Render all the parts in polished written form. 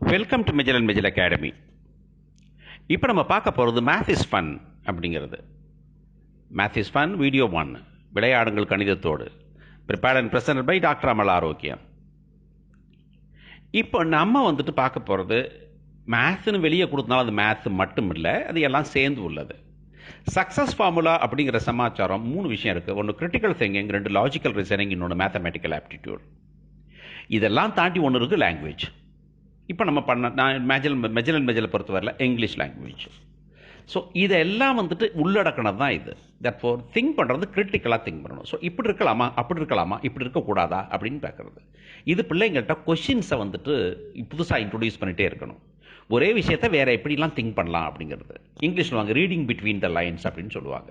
Welcome to Mejal and மெஜல் academy. இப்போ நம்ம பார்க்க போகிறது மேத் இஸ் ஃபன் அப்படிங்கிறது. மேத் இஸ் ஃபன் வீடியோ 1, விளையாடுங்கள் கணிதத்தோடு. Prepared and present by doctor Amal Arockiam. இப்போ நம்ம பார்க்க போகிறது மேத்ஸ்னு வெளியே கொடுத்தனால அது மேத்ஸ் மட்டும் இல்லை, அது எல்லாம் சேர்ந்து உள்ளது. சக்ஸஸ் ஃபார்முலா அப்படிங்கிற சமாச்சாரம் 3 விஷயம் இருக்குது. ஒன்று கிரிட்டிக்கல் திங்கிங், 2 லாஜிக்கல் ரீசனிங், இன்னொன்று மேத்தமெட்டிக்கல் ஆப்டிடியூட். இதெல்லாம் தாண்டி ஒன்று இருக்குது லாங்குவேஜ். இப்போ நம்ம நான் மெஜல் அண்ட் மெஜலை பொறுத்தவரையில் இங்கிலீஷ் லாங்குவேஜ். ஸோ இதெல்லாம் உள்ளடக்கினது தான் இது. தட் ஃபோர் திங்க் பண்ணுறது கிரிட்டிக்கலாக திங்க் பண்ணணும். ஸோ இப்படி இருக்கலாமா, அப்படி இருக்கலாமா, இப்படி இருக்கக்கூடாதா அப்படின்னு பார்க்குறது. இது பிள்ளைங்கள்ட்ட கொஷின்ஸை புதுசாக இன்ட்ரொடியூஸ் பண்ணிகிட்டே இருக்கணும். ஒரே விஷயத்தை வேறு எப்படிலாம் திங்க் பண்ணலாம் அப்படிங்கிறது. இங்கிலீஷ் சொல்லுவாங்க ரீடிங் பிட்வீன் த லைன்ஸ் அப்படின்னு சொல்லுவாங்க.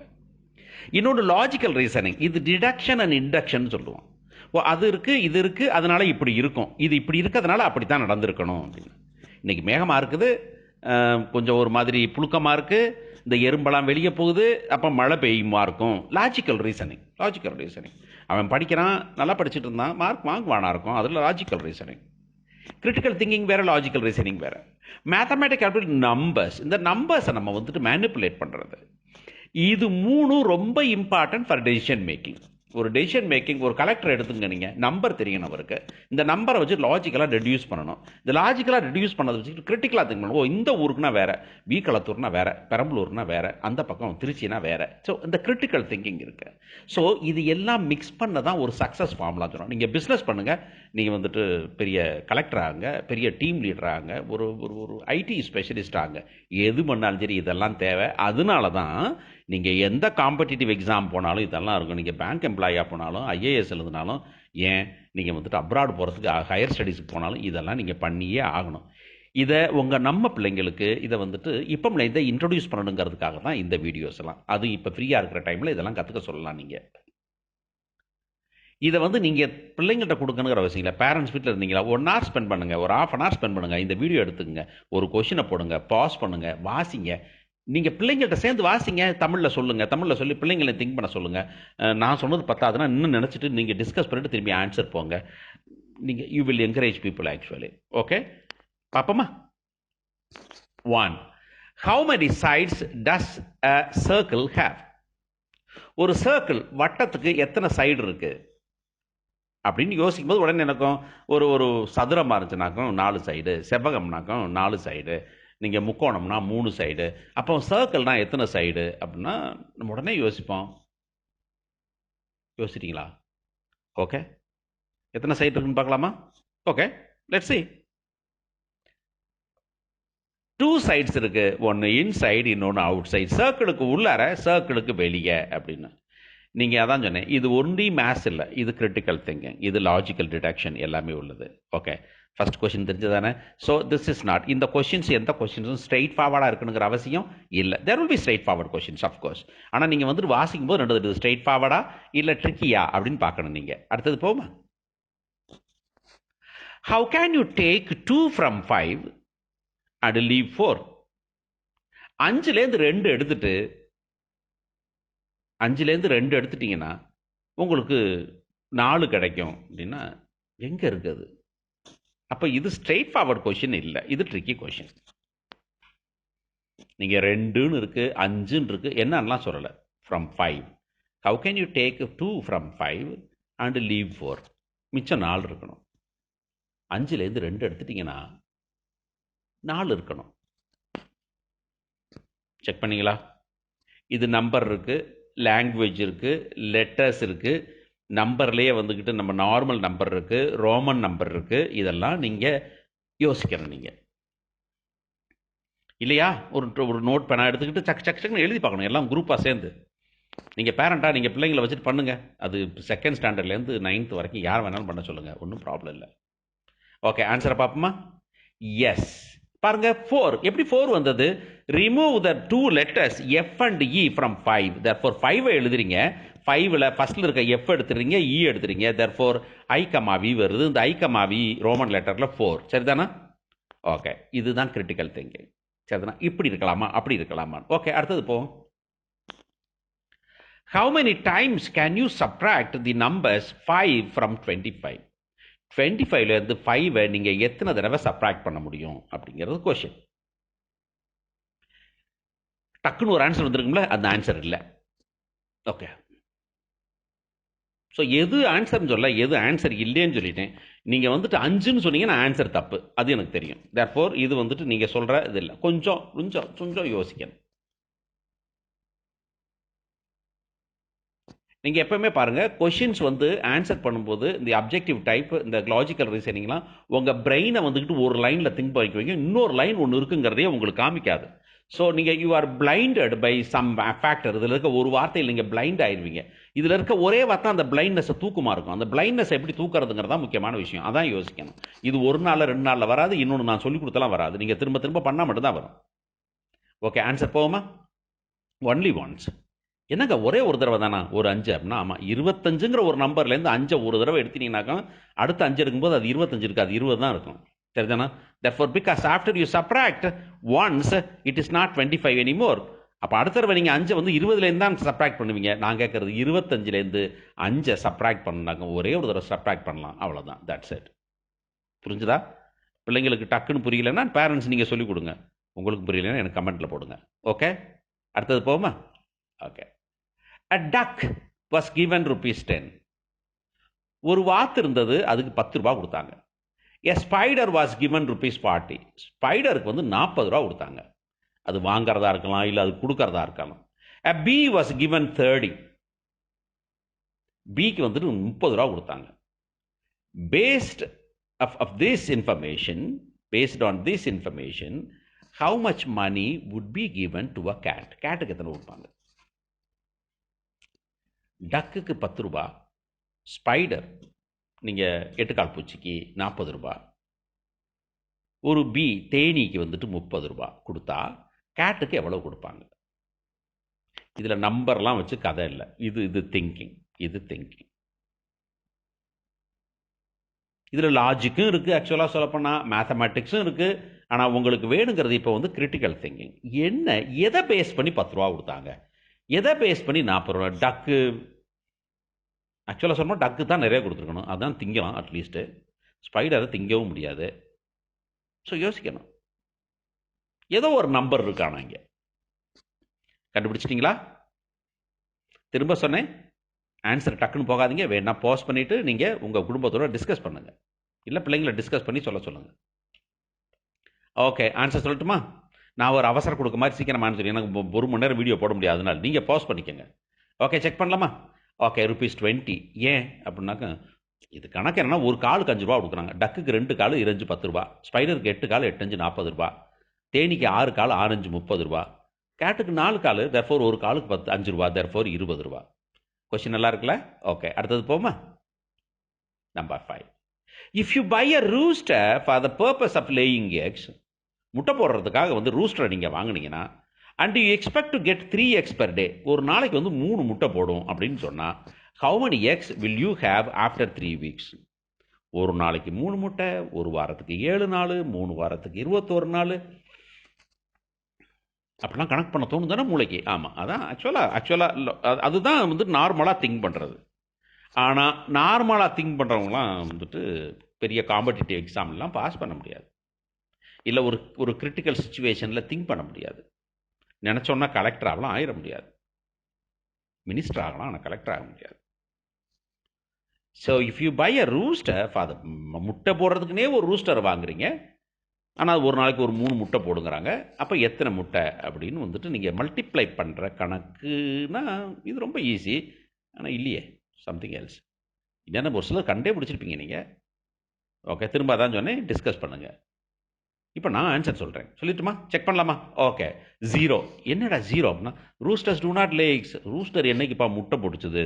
இன்னொன்று லாஜிக்கல் ரீசனிங், இது டிடக்ஷன் அண்ட் இண்டக்ஷன் சொல்லுவோம். அது இருக்குது, இது இருக்குது, அதனால் இப்படி இருக்கும், இது இப்படி இருக்கிறதுனால அப்படி தான் நடந்திருக்கணும் அப்படின்னு. இன்றைக்கி மேகமாக இருக்குது, கொஞ்சம் ஒரு மாதிரி புழுக்கமாக இருக்குது, இந்த எறும்பெல்லாம் வெளியே போகுது, அப்போ மழை பெய்யுமா இருக்கும். Logical reasoning. அவன் படிக்கிறான், நல்லா படிச்சுட்டு இருந்தான், மார்க் வாங்குவானா இருக்கும், அதில் லாஜிக்கல் ரீசனிங். கிரிட்டிக்கல் திங்கிங் வேறு, லாஜிக்கல் ரீசனிங் வேறு. மேத்தமேட்டிக்கல் நம்பர்ஸ், இந்த நம்பர்ஸை நம்ம மேனிப்புலேட் பண்ணுறது, இது 3 ரொம்ப இம்பார்ட்டன்ட் ஃபார் டெசிஷன் மேக்கிங். ஒரு டெசிஷன் மேக்கிங், ஒரு கலெக்டர் எடுத்துங்க, நீங்கள் நம்பர் தெரியணும் அவருக்கு, இந்த நம்பரை வச்சு லாஜிக்கலாக ரெடியூஸ் பண்ணணும். இந்த லாஜிக்கலாக ரெடியூஸ் பண்ணதை வச்சுட்டு கிரிட்டிக்கலாக திங்க் பண்ணணும். இந்த ஊருக்குனா வேறு, வீக்களத்தூர்னா வேறு, பெரம்பலூர்னா வேறு, அந்த பக்கம் திருச்சினா வேறு. ஸோ இந்த கிரிட்டிக்கல் திங்கிங் இருக்குது. ஸோ இது எல்லாம் மிக்ஸ் பண்ண தான் ஒரு சக்ஸஸ் ஃபார்முலா சொல்கிறோம். நீங்கள் பிஸ்னஸ் பண்ணுங்கள், நீங்கள் பெரிய கலெக்டர் ஆகுங்க, பெரிய டீம் லீடர் ஆகுங்க, ஒரு ஒரு ஐடி ஸ்பெஷலிஸ்ட் ஆகுங்க, எது பண்ணாலும் சரி இதெல்லாம் தேவை. அதனால தான் நீங்கள் எந்த காம்படிட்டிவ் எக்ஸாம் போனாலும் இதெல்லாம் இருக்கும். நீங்கள் பேங்க் எம்ப்ளாயாக போனாலும், ஐஏஎஸ் எழுதினாலும், ஏன் நீங்கள் அப்ராட் போகிறதுக்கு ஹையர் ஸ்டடீஸுக்கு போனாலும் இதெல்லாம் நீங்கள் பண்ணியே ஆகணும். இதை நம்ம பிள்ளைங்களுக்கு இதை இப்போ இதை இன்ட்ரடியூஸ் பண்ணணுங்கிறதுக்காக தான் இந்த வீடியோஸ் எல்லாம். அது இப்போ ஃப்ரீயாக இருக்கிற டைமில் இதெல்லாம் கற்றுக்க சொல்லலாம். நீங்கள் இதை நீங்கள் பிள்ளைங்கள்ட்ட கொடுக்கணுங்கிற அவசியம் இல்லை. பேரண்ட்ஸ் வீட்டில் இருந்தீங்களா, 1 hour ஸ்பெண்ட் பண்ணுங்கள், ஒரு 1/2 hour ஸ்பெண்ட் பண்ணுங்கள், இந்த வீடியோ எடுத்துக்கங்க, ஒரு கொஷினை போடுங்க, பாஸ் பண்ணுங்கள், வாசிங்க. நீங்கள் பிள்ளைங்கள்ட்ட சேர்ந்து வாசிங்க, தமிழில் சொல்லுங்கள், தமிழில் சொல்லி பிள்ளைங்களை திங்க் பண்ண சொல்லுங்கள். நான் சொன்னது பத்தாதுன்னா இன்னும் நினச்சிட்டு நீங்கள் டிஸ்கஸ் பண்ணிட்டு திரும்பி ஆன்சர் போங்க. நீங்கள் you will encourage people actually. Okay, பார்ப்போமா? 1. How many sides does a circle have? ஒரு சர்க்கிள், வட்டத்துக்கு எத்தனை சைடு இருக்குது அப்படின்னு யோசிக்கும் போது உடனே எனக்கும் ஒரு சதுரமாக இருந்துச்சுனாக்கும் 4 சைடு, செவ்வகம்னாக்கும் 4 சைடு, நீங்கள் முக்கோணம்னா 3 சைடு. அப்போ சர்க்கிள்னா எத்தனை சைடு அப்படின்னா நம்ம உடனே யோசிப்போம். யோசிச்சிட்டிங்களா? ஓகே, எத்தனை சைடு இருக்குன்னு பார்க்கலாமா? Okay, let's see. 2 சைட்ஸ் இருக்கு, ஒன்று இன்சைடு, இன்னொன்று அவுட் சைடு. சர்க்கிளுக்கு உள்ளார, சர்க்கிளுக்கு வெளியே அப்படின்னு. நீங்கள் அதான் சொன்னேன், இது ஒன்லி மேத்ஸ் இல்லை, இது கிரிட்டிக்கல் திங்கிங், இது லாஜிக்கல் டிடக்ஷன் எல்லாமே உள்ளது. ஓகே, ஃபர்ஸ்ட் கொஸ்டின் தெரிஞ்சதானே? ஸோ திஸ் இஸ் நாட், இந்த கொஸ்டின்ஸ் எந்த கொஸ்டின்ஸும் ஸ்ட்ரெயிட் ஃபார்வர்டாக இருக்குங்கிற அவசியம் இல்லை. There will be straightforward questions of course. ஆனால் நீங்கள் வாசிக்கும் போது 2 ஸ்ட்ரெயிட் ஃபார்வர்டா இல்லை ட்ரிக்கியா அப்படின்னு பார்க்கணும். நீங்கள் அடுத்தது போமா. How can you take 2 from 5 and leave 4? 5லேருந்து 2 எடுத்துட்டு, 5லேருந்து 2 எடுத்துட்டீங்கன்னா உங்களுக்கு 4 கிடைக்கும் அப்படின்னா எங்கே இருக்குது? அப்போ இது ஸ்ட்ரெயிட் ஃபார்வர்ட் கொஷின் இல்லை, இது ட்ரிக்கி கொஷின். நீங்கள் 2ன்னு இருக்குது, 5ன்னு இருக்குது, என்னன்னெலாம் சொல்லலை. From 5, how can you take 2 from 5 and leave 4? மிச்சம் 4 இருக்கணும். 5லேருந்து 2 எடுத்துட்டிங்கன்னா 4 இருக்கணும். செக் பண்ணிங்களா? இது நம்பர் இருக்குது, லாங்குவேஜ் இருக்குது, லெட்டர்ஸ் இருக்குது, நம்பர்லேயே நம்ம நார்மல் நம்பர் இருக்குது, ரோமன் நம்பர் இருக்குது. இதெல்லாம் நீங்கள் யோசிக்கணும். நீங்கள் இல்லையா, ஒரு நோட் பேனா எடுத்துக்கிட்டு சக்குன்னு எழுதி பார்க்கணும், எல்லாம் குரூப்பாக சேர்ந்து. நீங்கள் பேரண்ட்டாக நீங்கள் பிள்ளைங்களை வச்சுட்டு பண்ணுங்கள். அது 2nd ஸ்டாண்டர்ட்லேருந்து 9th வரைக்கும் யார் வேணாலும் பண்ண சொல்லுங்கள், ஒன்றும் ப்ராப்ளம் இல்லை. ஓகே, ஆன்சரை பார்ப்போமா? எஸ். பாருங்க, 4. எப்படி 4 வந்தது? Remove the 2 letters F and E from 5. therefore 5 எழுதுறீங்க, 5ல் ஃபர்ஸ்ட்ல இருக்க F எடுத்துறீங்க, E எடுத்துறீங்க, therefore I, V வருது. இந்த I, V ரோமன் லெட்டரில் 4. சரிதானா? ஓகே, இதுதான் கிரிட்டிக்கல் திங்கிங். சரிதானா? இப்படி இருக்கலாமா, அப்படி இருக்கலாமா? ஓகே, அடுத்தது போ. How many times can you subtract the numbers 5 from 25? 25லேருந்து 5 நீங்கள் எத்தனை தடவை சப்ராக்ட் பண்ண முடியும் அப்படிங்கிறது கொஷின். டக்குன்னு ஒரு ஆன்சர் வந்துருக்கும்ல, அந்த ஆன்சர் இல்லை. ஓகே, ஸோ எது ஆன்சர்னு சொல்ல, எது ஆன்சர் இல்லைன்னு சொல்லிட்டேன். நீங்கள் வந்துட்டு 5ன்னு சொன்னீங்கன்னா ஆன்சர் தப்பு, அது எனக்கு தெரியும். தேர்ஃபோர் இது வந்துட்டு நீங்கள் சொல்கிற இது இல்லை. கொஞ்சம் கொஞ்சம் கொஞ்சம் யோசிக்கணும். நீங்கள் எப்பவுமே பாருங்கள், கொஷின்ஸ் வந்து ஆன்சர் பண்ணும்போது இந்த அப்ஜெக்டிவ் டைப், இந்த லாஜிக்கல் ரீசனிங்லாம் உங்கள் பிரெயினை வந்துக்கிட்டு ஒரு லைனில் திங்க் பண்ணிக்க வைங்க, இன்னொரு லைன் ஒன்று இருக்குங்கிறதே உங்களுக்கு காமிக்காது. ஸோ நீங்கள் you are blinded by some factor. இதில் இருக்க ஒரு வார்த்தையில் நீங்கள் பிளைண்ட் ஆயிடுவீங்க. இதில் இருக்க ஒரே வார்த்தை அந்த பிளைண்ட்னஸை தூக்குமா இருக்கும். அந்த பிளைண்ட்னஸ் எப்படி தூக்குறதுங்கிறது தான் முக்கியமான விஷயம். அதான் யோசிக்கணும். இது ஒரு நாளில் 2 நாளில் வராது. இன்னொன்று நான் சொல்லிக் கொடுத்தலாம் வராது. நீங்கள் திரும்ப திரும்ப பண்ணால் மட்டும்தான் வரும். ஓகே, ஆன்சர் போவோமா? Only once. என்னங்க ஒரே ஒரு தடவை தானா ஒரு 5 அப்படின்னா? ஆமாம், 25ங்கிற ஒரு நம்பர்லேருந்து 5 ஒரு தடவை எடுத்தீங்கன்னாக்கா அடுத்த 5 இருக்கும்போது அது 25 இருக்காது, 20 தான் இருக்கும். சரிதானா? Therefore, because after you subtract once, it is not 25 anymore. அப்போ அடுத்த தடவை நீங்கள் 5 வந்து 20லேருந்து தான் சப்ராக்ட் பண்ணுவீங்க. நான் கேட்குறது 25லேருந்து 5 சப்ராக்ட் பண்ணாங்க, ஒரே ஒரு தடவை சப்ராக்ட் பண்ணலாம், அவ்வளோதான். That's it. புரிஞ்சுதா? பிள்ளைங்களுக்கு டக்குன்னு புரியலைன்னா பேரண்ட்ஸ் நீங்கள் சொல்லிக் கொடுங்க. உங்களுக்கு புரியலைன்னா எனக்கு கமெண்ட்டில் போடுங்க. ஓகே, அடுத்தது போகுமா? Okay. A duck was given ₹10. ஒரு வாத்து இருந்தது, அதுக்கு 10 ரூபா கொடுத்தாங்க. A spider was given ₹40. ஸ்பைடருக்கு வந்து 40 ரூபா கொடுத்தாங்க. அது வாங்கிறதா இருக்கலாம், இல்லை அது கொடுக்கறதா இருக்கலாம். A bee was given 30. பீக்கு வந்துட்டு 30 ரூபா கொடுத்தாங்க. Based on this information, how much money would be given to a cat? கேட்டுக்கு எத்தனை கொடுப்பாங்க? டக்குக்கு 10 ரூபா, ஸ்பைடர் நீங்கள் 8 கால் பூச்சிக்கு 40 ரூபா, ஒரு பீ தேனீக்கு வந்துட்டு 30 ரூபா கொடுத்தா கேட்டுக்கு எவ்வளோ கொடுப்பாங்க? இதில் நம்பர்லாம் வச்சு கதை இல்லை. இது திங்கிங். இதில் லாஜிக்கும் இருக்குது, ஆக்சுவலாக சொல்லப்போனால் மேத்தமேட்டிக்ஸும் இருக்குது. ஆனால் உங்களுக்கு வேணுங்கிறது இப்போ வந்து கிரிட்டிக்கல் திங்கிங். என்ன, எதை பேஸ் பண்ணி 10 ரூபா கொடுத்தாங்க, எதை பேஸ் பண்ணி 40 ரூபா? டக்கு ஆக்சுவலாக சொன்னால் டக்கு தான் நிறைய கொடுத்துருக்கணும், அதுதான் திங்கலாம் அட்லீஸ்ட்டு. ஸ்பைடரை திங்கவும் முடியாது. ஸோ யோசிக்கணும். ஏதோ ஒரு நம்பர் இருக்கானா இங்கே? கண்டுபிடிச்சிட்டிங்களா? திரும்ப சொன்னேன், ஆன்சர் டக்குன்னு போகாதீங்க. வேணா பாஸ் பண்ணிவிட்டு நீங்கள் உங்கள் குடும்பத்தோடு டிஸ்கஸ் பண்ணுங்கள், இல்லை பிள்ளைங்களை டிஸ்கஸ் பண்ணி சொல்லுங்கள். ஓகே, ஆன்சர் சொல்லட்டுமா? நான் ஒரு அவசர கொடுக்க மாதிரி சீக்கிரமாக ஆன்சர், எனக்கு 1 மணி நேரம் வீடியோ போட முடியாது, அதனால் நீங்கள் பாஸ் பண்ணிக்கோங்க. ஓகே, செக் பண்ணலாமா? ஓகே, ₹20. ஏன் அப்படின்னாக்கா, இது கணக்கு என்னன்னா, ஒரு காலுக்கு 5 ரூபா கொடுக்குறாங்க. டக்குக்கு 2 கால் 2 10 ரூபா, ஸ்பைடருக்கு 8 கால் 8 5 40 ரூபா, தேனிக்கு 6 கால் 6 5 30 ரூபா, கேட்டுக்கு 4 கால், தேர்ஃபோர் ஒரு காலுக்கு 5 ரூபா, தேர்ஃபோர் 20 ரூபா. கொஸ்டின் நல்லா இருக்குல்ல? ஓகே, அடுத்தது போமா? Number 5. If you buy a rooster for the purpose of laying eggs, முட்டை போடுறதுக்காக வந்து ரூஸ்டரை நீங்கள் வாங்கினீங்கன்னா, and you expect to get 3 eggs per day, ஒரு நாளைக்கு வந்து 3 முட்டை போடும் அப்படின்னு சொன்னால், how many eggs will you have after 3 weeks? ஒரு நாளைக்கு 3 முட்டை, ஒரு வாரத்துக்கு 7 நாள், 3 வாரத்துக்கு 21 நாள், அப்படிலாம் கணக்கு பண்ண தோணும் தானே மூளைக்கு? ஆமாம், அதான் ஆக்சுவலாக அதுதான் வந்து நார்மலாக திங்க் பண்ணுறது. ஆனால் நார்மலாக திங்க் பண்ணுறவங்களாம் வந்துட்டு பெரிய காம்படிட்டிவ் எக்ஸாம்லாம் பாஸ் பண்ண முடியாது, இல்லை ஒரு கிரிட்டிக்கல் சுச்சுவேஷனில் திங்க் பண்ண முடியாது. நினச்சோன்னா கலெக்டர் ஆகலாம், ஆயிட முடியாது. மினிஸ்டர் ஆகலாம், ஆனால் கலெக்டர் ஆக முடியாது. So if you buy a rooster for the, முட்டை போடுறதுக்குனே ஒரு ரூஸ்டர் வாங்குறீங்க, ஆனால் ஒரு நாளைக்கு ஒரு 3 முட்டை போடுங்கிறாங்க. அப்போ எத்தனை முட்டை அப்படின்னு வந்துட்டு நீங்கள் மல்டிப்ளை பண்ணுற கணக்குனா இது ரொம்ப ஈஸி. ஆனால் இல்லையே, சம்திங் எல்ஸ். என்னென்ன ஒரு சிலர் கண்டே பிடிச்சிருப்பீங்க நீங்கள். ஓகே, திரும்ப அதான் சொன்னேன், டிஸ்கஸ் பண்ணுங்கள். இப்போ நான் ஆன்சர் சொல்கிறேன், சொல்லிட்டுமா? செக் பண்ணலாமா? ஓகே, 0. என்னடா 0 அப்படின்னா, roosters do not lay eggs. Rooster என்னைக்குப்பா முட்டை போட்டுச்சுது?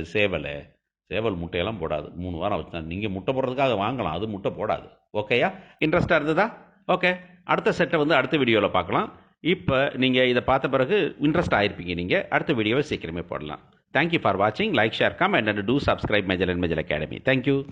சேவல் முட்டையெல்லாம் போடாது. 3 வாரம் வச்சு தான் நீங்கள் முட்டை போடுறதுக்காக வாங்கலாம், அது முட்டை போடாது. ஓகேயா? இன்ட்ரெஸ்டாக இருந்ததா? ஓகே, அடுத்த செட்டை வந்து அடுத்த வீடியோவில் பார்க்கலாம். இப்போ நீங்கள் இதை பார்த்த பிறகு இன்ட்ரெஸ்ட் ஆகிருப்பீங்க, நீங்கள் அடுத்த வீடியோவை சீக்கிரமே போடலாம். தேங்க்யூ ஃபார் வாட்சிங். Like, share, comment and do subscribe மெஜல் அண்ட் மெஜல் அகாடமி. தேங்க்யூ.